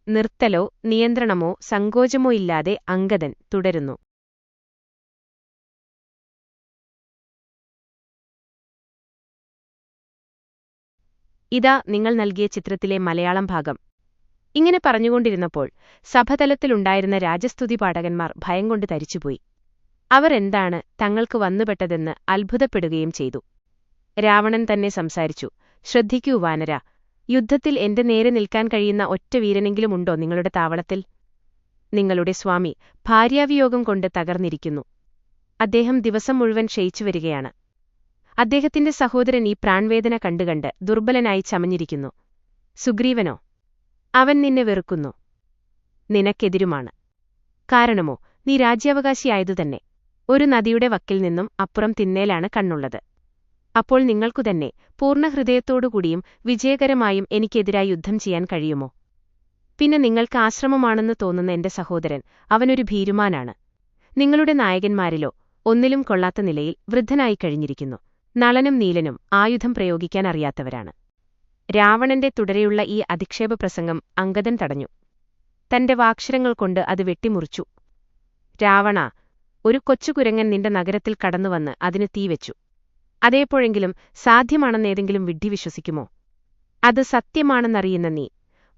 നിർത്തലോ നിയന്ത്രണമോ സങ്കോചമോ ഇല്ലാതെ അംഗദൻ തുടരുന്നു. ഇതാ നിങ്ങൾ നൽകിയ ചിത്രത്തിലെ മലയാളം ഭാഗം. ഇങ്ങനെ പറഞ്ഞുകൊണ്ടിരുന്നപ്പോൾ സഭതലത്തിലുണ്ടായിരുന്ന രാജസ്തുതി പാഠകന്മാർ ഭയം കൊണ്ട് തരിച്ചുപോയി. അവർ എന്താണ് തങ്ങൾക്ക് വന്നുപെട്ടതെന്ന് അത്ഭുതപ്പെടുകയും ചെയ്തു. രാവണൻ തന്നെ സംസാരിച്ചു, ശ്രദ്ധിക്കൂ വാനര, യുദ്ധത്തിൽ എന്റെ നേരെ നിൽക്കാൻ കഴിയുന്ന ഒറ്റ വീരനെങ്കിലും ഉണ്ടോ നിങ്ങളുടെ താവളത്തിൽ? നിങ്ങളുടെ സ്വാമി ഭാര്യാവിയോഗം കൊണ്ട് തകർന്നിരിക്കുന്നു. അദ്ദേഹം ദിവസം മുഴുവൻ ക്ഷയിച്ചുവരികയാണ്. അദ്ദേഹത്തിന്റെ സഹോദരൻ ഈ പ്രാൺവേദന കണ്ടുകണ്ട് ദുർബലനായി ചമഞ്ഞിരിക്കുന്നു. സുഗ്രീവനോ? അവൻ നിന്നെ വെറുക്കുന്നു. നിനക്കെതിരുമാണ്. കാരണമോ നീ രാജ്യാവകാശിയായതുതന്നെ. ഒരു നദിയുടെ വക്കിൽ നിന്നും അപ്പുറം തിന്നേലാണ് കണ്ണുള്ളത്. അപ്പോൾ നിങ്ങൾക്കുതന്നെ പൂർണ്ണഹൃദയത്തോടുകൂടിയും വിജയകരമായും എനിക്കെതിരായി യുദ്ധം ചെയ്യാൻ കഴിയുമോ? പിന്നെ നിങ്ങൾക്ക് ആശ്രമമാണെന്ന് തോന്നുന്ന എന്റെ സഹോദരൻ, അവനൊരു ഭീരുമാനാണ്. നിങ്ങളുടെ നായകന്മാരിലോ ഒന്നിലും കൊള്ളാത്ത നിലയിൽ വൃദ്ധനായി കഴിഞ്ഞിരിക്കുന്നു. നളനും നീലനും ആയുധം പ്രയോഗിക്കാൻ അറിയാത്തവരാണ്. രാവണന്റെ തുടരെയുള്ള ഈ അധിക്ഷേപ പ്രസംഗം അംഗദൻ തടഞ്ഞു. തന്റെ വാക്ഷരങ്ങൾ കൊണ്ട് അത് വെട്ടിമുറിച്ചു. രാവണ, ഒരു കൊച്ചുകുരങ്ങൻ നിന്റെ നഗരത്തിൽ കടന്നുവന്ന് അതിന് തീവെച്ചു. അതേപ്പോഴെങ്കിലും സാധ്യമാണെന്നേതെങ്കിലും വിഡ്ഢി വിശ്വസിക്കുമോ? അത് സത്യമാണെന്നറിയുന്ന നീ,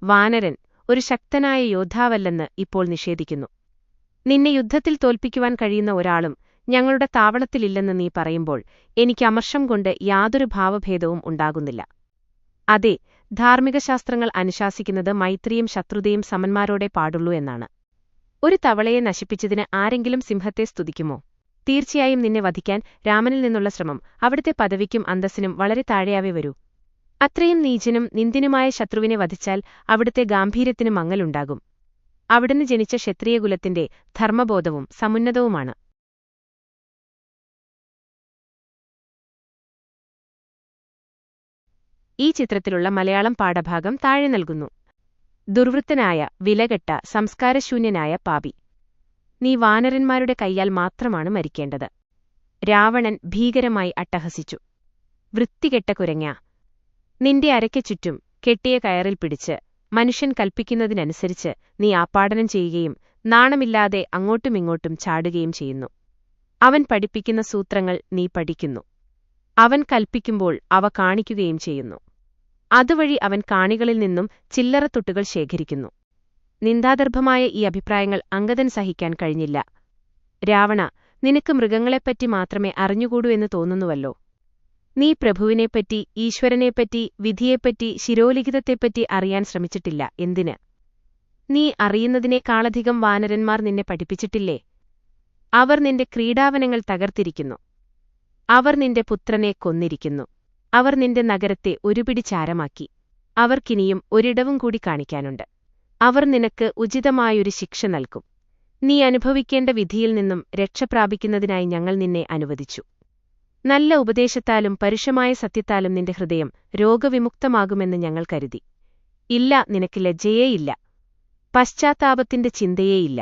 വാനരൻ, ഒരു ശക്തനായ യോദ്ധാവല്ലെന്ന് ഇപ്പോൾ നിഷേധിക്കുന്നു. നിന്നെ യുദ്ധത്തിൽ തോൽപ്പിക്കുവാൻ കഴിയുന്ന ഒരാളും ഞങ്ങളുടെ താവളത്തിലില്ലെന്ന് നീ പറയുമ്പോൾ എനിക്ക് അമർഷം കൊണ്ട് യാതൊരു ഭാവഭേദവും ഉണ്ടാകുന്നില്ല. അതെ, ധാർമ്മികശാസ്ത്രങ്ങൾ അനുശാസിക്കുന്നത് മൈത്രിയും ശത്രുതയും സമന്മാരോടെ പാടുള്ളൂ എന്നാണ്. ഒരു തവളയെ നശിപ്പിച്ചതിന് ആരെങ്കിലും സിംഹത്തെ സ്തുതിക്കുമോ? തീർച്ചയായും നിന്നെ വധിക്കാൻ രാമനിൽ നിന്നുള്ള ശ്രമം അവിടുത്തെ പദവിക്കും അന്തസ്സിനും വളരെ താഴെയാവേ വരൂ. അത്രയും നീചനും നിന്ദ്യനുമായ ശത്രുവിനെ വധിച്ചാൽ അവിടുത്തെ ഗാംഭീര്യത്തിന് മങ്ങലുണ്ടാകും. അവിടുന്ന് ജനിച്ച ക്ഷത്രിയകുലത്തിന്റെ ധർമ്മബോധവും സമുന്നതവുമാണ്. ഈ ചിത്രത്തിലുള്ള മലയാളം പാഠഭാഗം താഴെ നൽകുന്നു. ദുർവൃത്തനായ, വിലകെട്ട, സംസ്കാരശൂന്യനായ പാപി, നീ വാനരന്മാരുടെ കൈയാൽ മാത്രമാണ് മരിക്കേണ്ടത്. രാവണൻ ഭീകരമായി അട്ടഹസിച്ചു. വൃത്തികെട്ട കുരങ്ങ, നിന്റെ അരയ്ക്ക് ചുറ്റും കെട്ടിയ കയറിൽ പിടിച്ച് മനുഷ്യൻ കൽപ്പിക്കുന്നതിനനുസരിച്ച് നീ ആപ്പാടനം ചെയ്യുകയും നാണമില്ലാതെ അങ്ങോട്ടുമിങ്ങോട്ടും ചാടുകയും ചെയ്യുന്നു. അവൻ പഠിപ്പിക്കുന്ന സൂത്രങ്ങൾ നീ പഠിക്കുന്നു. അവൻ കൽപ്പിക്കുമ്പോൾ അവ കാണിക്കുകയും ചെയ്യുന്നു. അതുവഴി അവൻ കാണികളിൽ നിന്നും ചില്ലറത്തുട്ടുകൾ ശേഖരിക്കുന്നു. നിന്ദാദർഭമായ ഈ അഭിപ്രായങ്ങൾ അംഗദൻ സഹിക്കാൻ കഴിഞ്ഞില്ല. രാവണ, നിനക്ക് മൃഗങ്ങളെപ്പറ്റി മാത്രമേ അറിഞ്ഞുകൂടൂ എന്ന് തോന്നുന്നുവല്ലോ. നീ പ്രഭുവിനെപ്പറ്റി, ഈശ്വരനെപ്പറ്റി, വിധിയെപ്പറ്റി, ശിരോലിഖിതത്തെപ്പറ്റി അറിയാൻ ശ്രമിച്ചിട്ടില്ല. എന്തിന്? നീ അറിയുന്നതിനേക്കാളധികം വാനരന്മാർ നിന്നെ പഠിപ്പിച്ചിട്ടില്ലേ? അവർ നിന്റെ ക്രീഡാവനങ്ങൾ തകർത്തിരിക്കുന്നു. അവർ നിന്റെ പുത്രനെ കൊന്നിരിക്കുന്നു. അവർ നിന്റെ നഗരത്തെ ഒരുപിടി ചാരമാക്കി. അവർക്കിനിയും ഒരിടവും കൂടി കാണിക്കാനുണ്ട്. അവർ നിനക്ക് ഉചിതമായൊരു ശിക്ഷ നൽകും. നീ അനുഭവിക്കേണ്ട വിധിയിൽ നിന്നും രക്ഷപ്രാപിക്കുന്നതിനായി ഞങ്ങൾ നിന്നെ അനുവദിച്ചു. നല്ല ഉപദേശത്താലും പരുഷമായ സത്യത്താലും നിന്റെ ഹൃദയം രോഗവിമുക്തമാകുമെന്ന് ഞങ്ങൾ കരുതി. ഇല്ല, നിനക്ക് ലജ്ജയേയില്ല, പശ്ചാത്താപത്തിന്റെ ചിന്തയേയില്ല.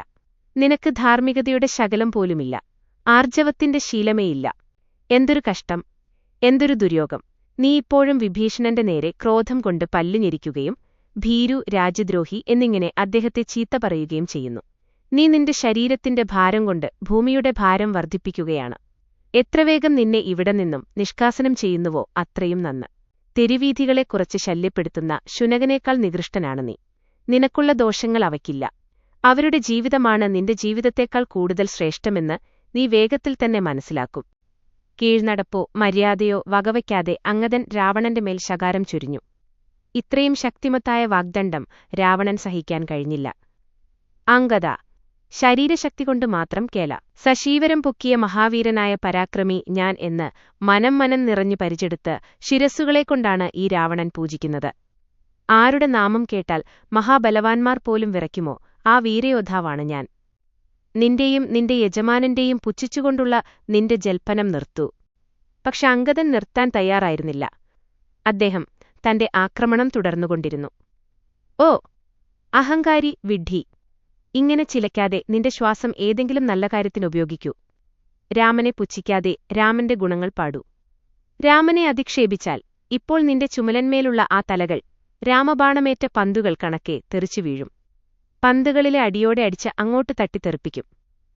നിനക്ക് ധാർമ്മികതയുടെ ശകലം പോലുമില്ല, ആർജവത്തിന്റെ ശീലമേയില്ല. എന്തൊരു കഷ്ടം, എന്തൊരു ദുര്യോഗം! നീ ഇപ്പോഴും വിഭീഷണന്റെ നേരെ ക്രോധം കൊണ്ട് പല്ലുഞെരിക്കുകയും ഭീരു, രാജ്യദ്രോഹി എന്നിങ്ങനെ അദ്ദേഹത്തെ ചീത്ത പറയുകയും ചെയ്യുന്നു. നീ നിന്റെ ശരീരത്തിന്റെ ഭാരം കൊണ്ട് ഭൂമിയുടെ ഭാരം വർദ്ധിപ്പിക്കുകയാണ്. എത്ര വേഗം നിന്നെ ഇവിടെ നിന്നും നിഷ്കാസനം ചെയ്യുന്നുവോ അത്രയും നന്ന്. തെരുവീഥികളെ കുറച്ച് ശല്യപ്പെടുത്തുന്ന ശുനകനേക്കാൾ നികൃഷ്ടനാണ് നീ. നിനക്കുള്ള ദോഷങ്ങൾ അവയ്ക്കില്ല. അവരുടെ ജീവിതമാണ് നിന്റെ ജീവിതത്തേക്കാൾ കൂടുതൽ ശ്രേഷ്ഠമെന്ന് നീ വേഗത്തിൽ തന്നെ മനസ്സിലാക്കും. കീഴ്നടപ്പോ മര്യാദയോ വകവയ്ക്കാതെ അംഗദൻ രാവണന്റെ മേൽ ശകാരം ചൊരിഞ്ഞു. ഇത്രയും ശക്തിമത്തായ വാഗ്ദണ്ഡം രാവണൻ സഹിക്കാൻ കഴിഞ്ഞില്ല. അംഗദ, ശരീരശക്തി കൊണ്ട് മാത്രം കേല. സശീവരം പൊക്കിയ മഹാവീരനായ പരാക്രമി ഞാൻ എന്ന് മനം നിറഞ്ഞു പരിചെടുത്ത് ശിരസ്സുകളെക്കൊണ്ടാണ് ഈ രാവണൻ പൂജിക്കുന്നത്. ആരുടെ നാമം കേട്ടാൽ മഹാബലവാന്മാർ പോലും വിറയ്ക്കുമോ ആ വീരയോദ്ധാവാണ് ഞാൻ. നിന്റെയും നിന്റെ യജമാനന്റെയും പുച്ഛിച്ചുകൊണ്ടുള്ള നിന്റെ ജൽപ്പനം നിർത്തൂ. പക്ഷെ അംഗദൻ നിർത്താൻ തയ്യാറായിരുന്നില്ല. അദ്ദേഹം തന്റെ ആക്രമണം തുടർന്നുകൊണ്ടിരുന്നു. ഓ അഹങ്കാരി, വിഡ്ഢി! ഇങ്ങനെ ചിലയ്ക്കാതെ നിന്റെ ശ്വാസം ഏതെങ്കിലും നല്ല കാര്യത്തിന് ഉപയോഗിക്കൂ. രാമനെ പുച്ഛിക്കാതെ രാമന്റെ ഗുണങ്ങൾ പാടൂ. രാമനെ അധിക്ഷേപിച്ചാൽ ഇപ്പോൾ നിന്റെ ചുമലന്മേലുള്ള ആ തലകൾ രാമബാണമേറ്റ പന്തുകൾ കണക്കെ തെറിച്ചു വീഴും. പന്തുകളിലെ അടിയോടെ അടിച്ച് അങ്ങോട്ട് തട്ടിത്തെറിപ്പിക്കും.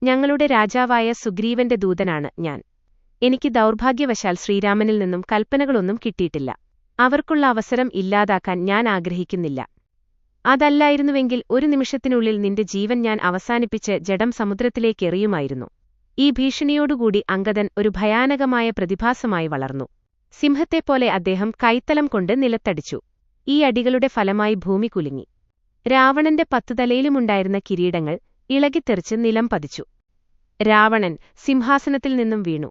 ഞങ്ങളുടെ രാജാവായ സുഗ്രീവന്റെ ദൂതനാണ് ഞാൻ. എനിക്ക് ദൗർഭാഗ്യവശാൽ ശ്രീരാമനിൽ നിന്നും കൽപ്പനകളൊന്നും കിട്ടിയിട്ടില്ല. അവർക്കുള്ള അവസരം ഇല്ലാതാക്കാൻ ഞാൻ ആഗ്രഹിക്കുന്നില്ല. അതല്ലായിരുന്നുവെങ്കിൽ ഒരു നിമിഷത്തിനുള്ളിൽ നിന്റെ ജീവൻ ഞാൻ അവസാനിപ്പിച്ച് ജഡം സമുദ്രത്തിലേക്കെറിയുമായിരുന്നു. ഈ ഭീഷണിയോടുകൂടി അംഗദൻ ഒരു ഭയാനകമായ പ്രതിഭാസമായി വളർന്നു. സിംഹത്തെപ്പോലെ അദ്ദേഹം കൈത്തലം കൊണ്ട് നിലത്തടിച്ചു. ഈ അടികളുടെ ഫലമായി ഭൂമി കുലുങ്ങി. രാവണന്റെ 10 തലയിലുമുണ്ടായിരുന്ന കിരീടങ്ങൾ ഇളകിത്തെറിച്ച് നിലം പതിച്ചു. രാവണൻ സിംഹാസനത്തിൽ നിന്നും വീണു.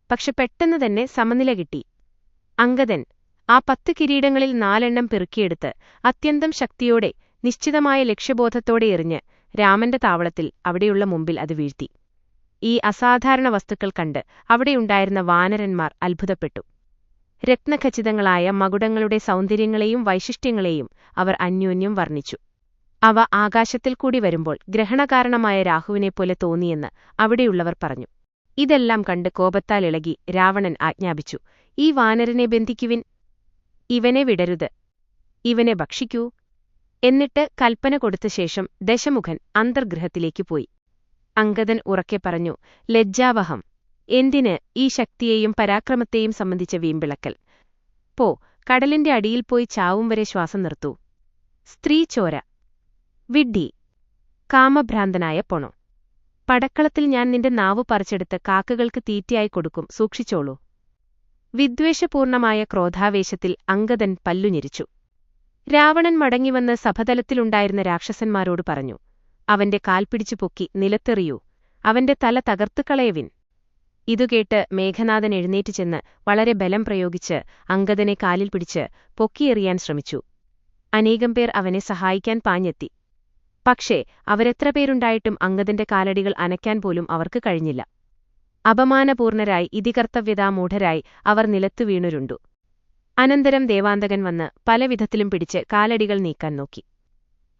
പക്ഷെ പെട്ടെന്ന് തന്നെ സമനില കിട്ടി. അംഗദൻ ആ 10 കിരീടങ്ങളിൽ 4 പെറുക്കിയെടുത്ത് അത്യന്തം ശക്തിയോടെ നിശ്ചിതമായ ലക്ഷ്യബോധത്തോടെ എറിഞ്ഞ് രാമന്റെ താവളത്തിൽ അവിടെയുള്ള മുമ്പിൽ അത് വീഴ്ത്തി. ഈ അസാധാരണ വസ്തുക്കൾ കണ്ട് അവിടെയുണ്ടായിരുന്ന വാനരന്മാർ അത്ഭുതപ്പെട്ടു. രത്നഖചിതങ്ങളായ മകുടങ്ങളുടെ സൗന്ദര്യങ്ങളെയും വൈശിഷ്ട്യങ്ങളെയും അവർ അന്യോന്യം വർണ്ണിച്ചു. അവ ആകാശത്തിൽ കൂടി വരുമ്പോൾ ഗ്രഹണകാരണമായ രാഹുവിനെപ്പോലെ തോന്നിയെന്ന് അവിടെയുള്ളവർ പറഞ്ഞു. ഇതെല്ലാം കണ്ട് കോപത്താൽ ഇളകി രാവണൻ ആജ്ഞാപിച്ചു, ഈ വാനരനെ ബന്ധിക്കുവിൻ, ഇവനെ വിടരുത്, ഇവനെ ഭക്ഷിക്കൂ. എന്നിട്ട് കൽപ്പന കൊടുത്ത ശേഷം ദശമുഖൻ അന്തർഗൃഹത്തിലേക്കു പോയി. അംഗദൻ ഉറക്കെ പറഞ്ഞു, ലജ്ജാവഹം! എന്തിന് ഈ ശക്തിയെയും പരാക്രമത്തെയും സംബന്ധിച്ച വീമ്പിളക്കൽ? പോ, കടലിന്റെ അടിയിൽ പോയി ചാവും വരെ ശ്വാസം നിർത്തൂ. സ്ത്രീ ചോര! വിഡ്ഢി! കാമഭ്രാന്തനായ പൊണോ! പടക്കളത്തിൽ ഞാൻ നിന്റെ നാവു പറിച്ചെടുത്ത് കാക്കകൾക്ക് തീറ്റയായി കൊടുക്കും, സൂക്ഷിച്ചോളൂ. വിദ്വേഷപൂർണമായ ക്രോധാവേശത്തിൽ അംഗദൻ പല്ലുഞെരിച്ചു. രാവണൻ മടങ്ങിവന്ന് സഭതലത്തിലുണ്ടായിരുന്ന രാക്ഷസന്മാരോട് പറഞ്ഞു, അവന്റെ കാൽ പിടിച്ചു പൊക്കി നിലത്തെറിയൂ, അവന്റെ തല തകർത്തുകളയവിൻ. ഇതുകേട്ട് മേഘനാഥൻ എഴുന്നേറ്റ് ചെന്ന് വളരെ ബലം പ്രയോഗിച്ച് അംഗദനെ കാലിൽ പിടിച്ച് പൊക്കിയെറിയാൻ ശ്രമിച്ചു. അനേകം പേർ അവനെ സഹായിക്കാൻ പാഞ്ഞെത്തി. പക്ഷേ അവരെത്ര പേരുണ്ടായിട്ടും അംഗദന്റെ കാലടികൾ അനയ്ക്കാൻ പോലും അവർക്ക് കഴിഞ്ഞില്ല. അപമാനപൂർണരായി ഇതികർത്തവ്യതാമൂഢരായി അവർ നിലത്തു വീണുരുണ്ടു. അനന്തരം ദേവാന്തകൻ വന്ന് പലവിധത്തിലും പിടിച്ച് കാലടികൾ നീക്കാൻ നോക്കി.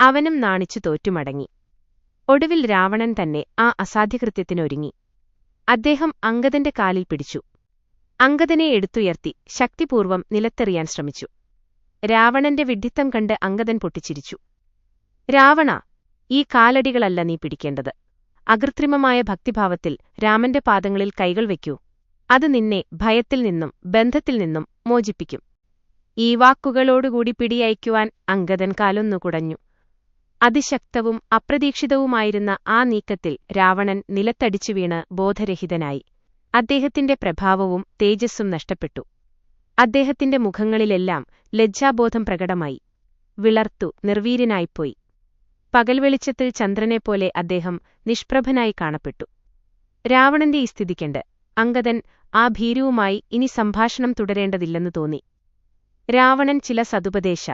അവനും നാണിച്ചു തോറ്റുമടങ്ങി. ഒടുവിൽ രാവണൻ തന്നെ ആ അസാധ്യകൃത്യത്തിനൊരുങ്ങി. അദ്ദേഹം അംഗദന്റെ കാലിൽ പിടിച്ചു. അംഗദനെ എടുത്തുയർത്തി ശക്തിപൂർവം നിലത്തെറിയാൻ ശ്രമിച്ചു. രാവണന്റെ വിഡ്ഢിത്തം കണ്ട് അംഗദൻ പൊട്ടിച്ചിരിച്ചു. രാവണ, ഈ കാലടികളല്ല നീ പിടിക്കേണ്ടത്. അകൃത്രിമമായ ഭക്തിഭാവത്തിൽ രാമന്റെ പാദങ്ങളിൽ കൈകൾ വയ്ക്കൂ. അത് നിന്നെ ഭയത്തിൽ നിന്നും ബന്ധത്തിൽ നിന്നും മോചിപ്പിക്കും. ഈ വാക്കുകളോടുകൂടി പിടിയയക്കുവാൻ അംഗദൻ കാലൊന്നു കുടഞ്ഞു. അതിശക്തവും അപ്രതീക്ഷിതവുമായിരുന്ന ആ നീക്കത്തിൽ രാവണൻ നിലത്തടിച്ചു വീണ് ബോധരഹിതനായി. അദ്ദേഹത്തിന്റെ പ്രഭാവവും തേജസ്സും നഷ്ടപ്പെട്ടു. അദ്ദേഹത്തിന്റെ മുഖങ്ങളിലെല്ലാം ലജ്ജാബോധം പ്രകടമായി. വിളർത്തു നിർവീര്യനായിപ്പോയി. പകൽ വെളിച്ചത്തിൽ ചന്ദ്രനെപ്പോലെ അദ്ദേഹം നിഷ്പ്രഭനായി കാണപ്പെട്ടു. രാവണന്റെ ഈ സ്ഥിതി കണ്ട് അംഗദൻ ആ ഭീരുവുമായി ഇനി സംഭാഷണം തുടരേണ്ടതില്ലെന്നു തോന്നി. രാവണൻ ചില സതുപദേശ